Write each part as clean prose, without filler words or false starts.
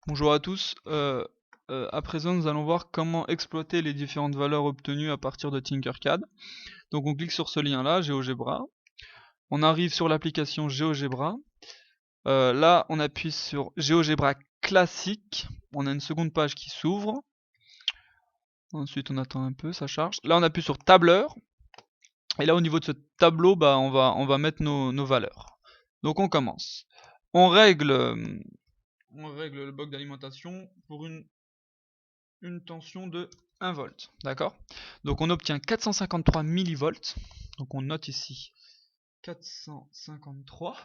Bonjour à tous. À présent, nous allons voir comment exploiter les différentes valeurs obtenues à partir de Tinkercad. Donc on clique sur ce lien-là, GeoGebra. On arrive sur l'application GeoGebra. Là, on appuie sur GeoGebra classique. On a une seconde page qui s'ouvre. Ensuite, on attend un peu, ça charge. Là, on appuie sur tableur. Et là, au niveau de ce tableau, on va mettre nos valeurs. Donc on commence. On règle le bloc d'alimentation pour une tension de 1 volt, d'accord? Donc on obtient 453 millivolts, donc on note ici 453,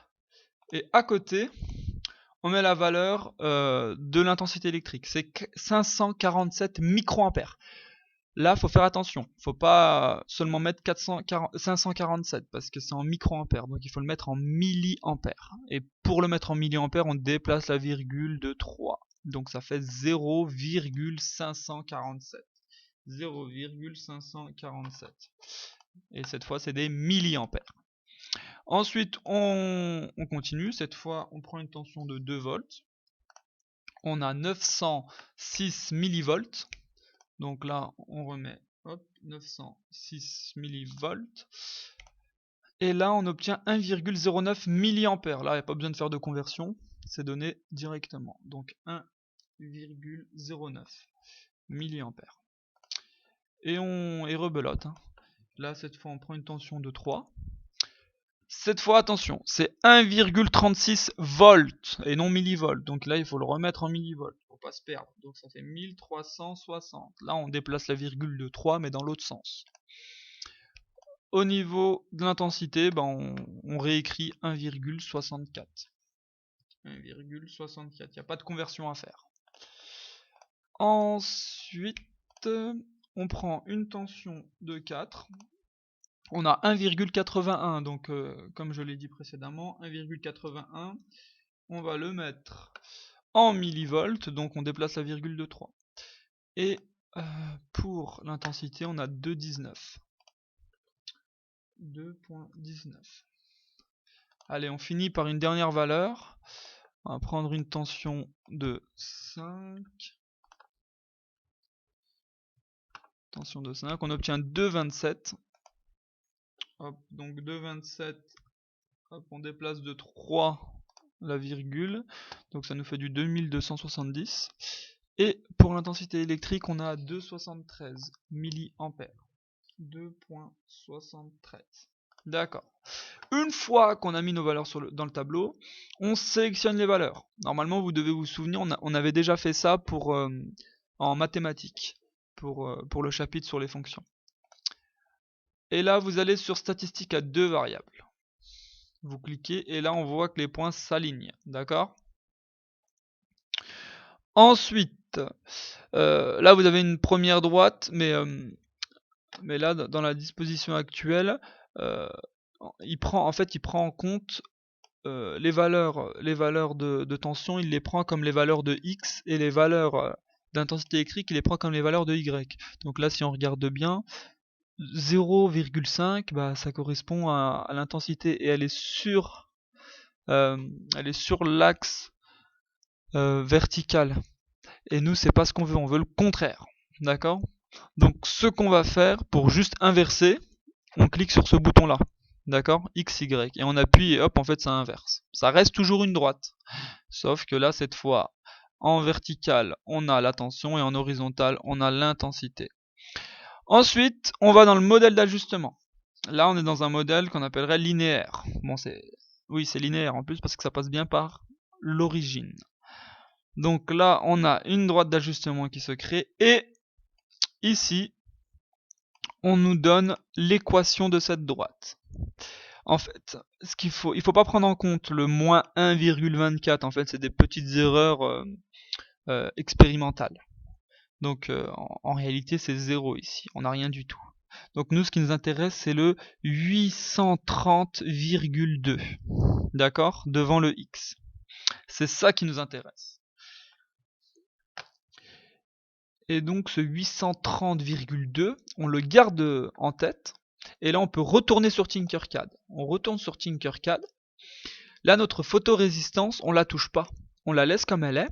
et à côté, on met la valeur de l'intensité électrique, c'est 547 microampères. Là, faut faire attention, faut pas seulement mettre 547 parce que c'est en microampères, donc il faut le mettre en milliampères. Et pour le mettre en milliampères, on déplace la virgule de 3. Donc ça fait 0,547. 0,547. Et cette fois, c'est des milliampères. Ensuite, on continue. Cette fois, on prend une tension de 2 volts. On a 906 millivolts. Donc là, on remet, hop, 906 millivolts. Et là, on obtient 1,09 milliampères. Là, il n'y a pas besoin de faire de conversion. C'est donné directement. Donc 1,09 milliampères. Et rebelote. Là, cette fois, on prend une tension de 3. Cette fois, attention, c'est 1,36 volts et non millivolts. Donc là, il faut le remettre en millivolts pour pas se perdre. Donc ça fait 1360. Là, on déplace la virgule de 3, mais dans l'autre sens. Au niveau de l'intensité, on réécrit 1,64. 1,64. Il n'y a pas de conversion à faire. Ensuite, on prend une tension de 4. On a 1,81, donc comme je l'ai dit précédemment, 1,81, on va le mettre en millivolts, donc on déplace la virgule de 3. Et pour l'intensité, on a 2,19. 2,19. Allez, on finit par une dernière valeur. On va prendre une tension de 5. Tension de 5, on obtient 2,27. Hop, donc 2,27. Hop, on déplace de 3 la virgule, donc ça nous fait du 2270. Et pour l'intensité électrique, on a 2,73 milliampères. 2,73. D'accord. Une fois qu'on a mis nos valeurs dans le tableau, on sélectionne les valeurs. Normalement, vous devez vous souvenir, on avait déjà fait ça en mathématiques, pour le chapitre sur les fonctions. Et là, vous allez sur statistiques à 2 variables. Vous cliquez et là on voit que les points s'alignent, d'accord? Ensuite, là vous avez une première droite, mais là dans la disposition actuelle, il prend en compte les valeurs de tension, il les prend comme les valeurs de X, et les valeurs d'intensité électrique, il les prend comme les valeurs de Y. Donc là, si on regarde bien, 0,5, ça correspond à l'intensité, et elle est sur l'axe vertical. Et nous, c'est pas ce qu'on veut le contraire. D'accord? Donc ce qu'on va faire pour juste inverser, on clique sur ce bouton là. D'accord? X, Y. Et on appuie et hop, en fait ça inverse. Ça reste toujours une droite. Sauf que là, cette fois, en vertical, on a la tension et en horizontal, on a l'intensité. Ensuite, on va dans le modèle d'ajustement. Là, on est dans un modèle qu'on appellerait linéaire. Bon, oui, c'est linéaire en plus parce que ça passe bien par l'origine. Donc là, on a une droite d'ajustement qui se crée et ici, on nous donne l'équation de cette droite. En fait, il faut pas prendre en compte le moins 1,24. En fait, c'est des petites erreurs expérimentales. Donc en réalité, c'est 0 ici. On n'a rien du tout. Donc nous, ce qui nous intéresse, c'est le 830,2. D'accord? Devant le X. C'est ça qui nous intéresse. Et donc ce 830,2, on le garde en tête. Et là, on peut retourner sur Tinkercad. On retourne sur Tinkercad. Là, notre photorésistance, on la touche pas. On la laisse comme elle est.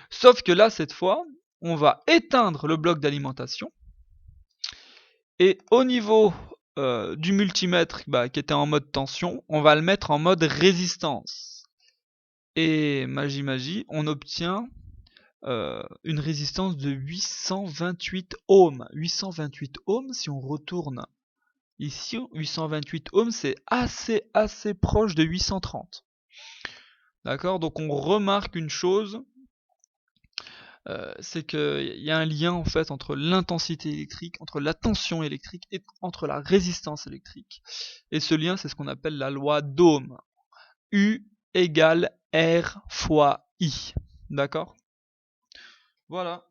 Sauf que là, cette fois, on va éteindre le bloc d'alimentation. Et au niveau du multimètre qui était en mode tension, on va le mettre en mode résistance. Et magie, on obtient une résistance de 828 ohms. 828 ohms, si on retourne ici, 828 ohms, c'est assez proche de 830. D'accord? Donc on remarque une chose, c'est qu'il y a un lien en fait entre l'intensité électrique, entre la tension électrique et entre la résistance électrique. Et ce lien, c'est ce qu'on appelle la loi d'Ohm. U égale R fois I. D'accord? Voilà.